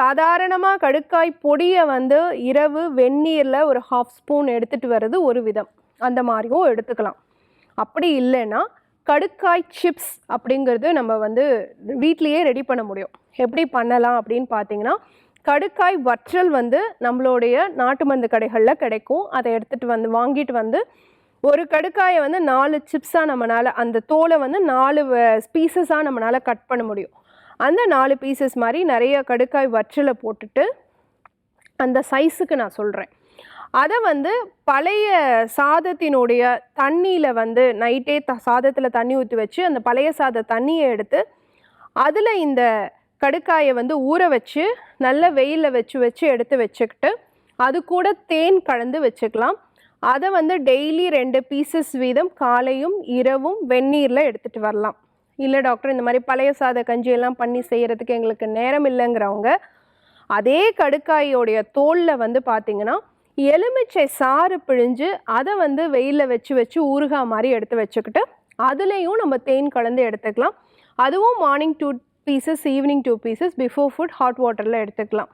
சாதாரணமாக கடுக்காய் பொடியை வந்து இரவு வெந்நீரில் ஒரு 1/2 ஸ்பூன் எடுத்துகிட்டு வர்றது ஒரு விதம், அந்த மாதிரியும் எடுத்துக்கலாம். அப்படி இல்லைன்னா கடுக்காய் சிப்ஸ் அப்படிங்கிறது நம்ம வந்து வீட்லேயே ரெடி பண்ண முடியும். எப்படி பண்ணலாம் அப்படின்னு பார்த்தீங்கன்னா, கடுக்காய் வற்றல் வந்து நம்மளுடைய நாட்டு மருந்து கடைகளில் கிடைக்கும். அதை எடுத்துகிட்டு வந்து வாங்கிட்டு வந்து ஒரு கடுக்காயை வந்து 4 சிப்ஸாக நம்மளால், அந்த தோலை வந்து 4 பீசஸாக நம்மளால் கட் பண்ண முடியும். அந்த 4 பீசஸ் மாதிரி நிறைய கடுக்காய் வற்றலை போட்டுட்டு, அந்த சைஸுக்கு நான் சொல்கிறேன், அதை வந்து பழைய சாதத்தினுடைய தண்ணியில் வந்து நைட்டே சாதத்தில் தண்ணி ஊற்றி வச்சு அந்த பழைய சாத தண்ணியை எடுத்து அதில் இந்த கடுக்காயை வந்து ஊற வச்சு நல்ல வெயிலில் வச்சு எடுத்து வச்சுக்கிட்டு அது கூட தேன் கலந்து வச்சுக்கலாம். அதை வந்து டெய்லி 2 பீசஸ் வீதம் காலையும் இரவும் வெந்நீரில் எடுத்துகிட்டு வரலாம். இல்லை டாக்டர், இந்த மாதிரி பழைய சாத கஞ்சியெல்லாம் பண்ணி செய்கிறதுக்கு எங்களுக்கு நேரம் இல்லைங்கிறவங்க அதே கடுக்காயோடைய தோலில் வந்து பார்த்திங்கன்னா எலுமிச்சை சாறு பிழிஞ்சு அதை வந்து வெயிலில் வச்சு ஊறுகாய் மாதிரி எடுத்து வச்சுக்கிட்டு அதுலேயும் நம்ம தேன் கலந்து எடுத்துக்கலாம். அதுவும் morning 2 pieces, evening 2 pieces, before food hot வாட்டரில் எடுத்துக்கலாம்.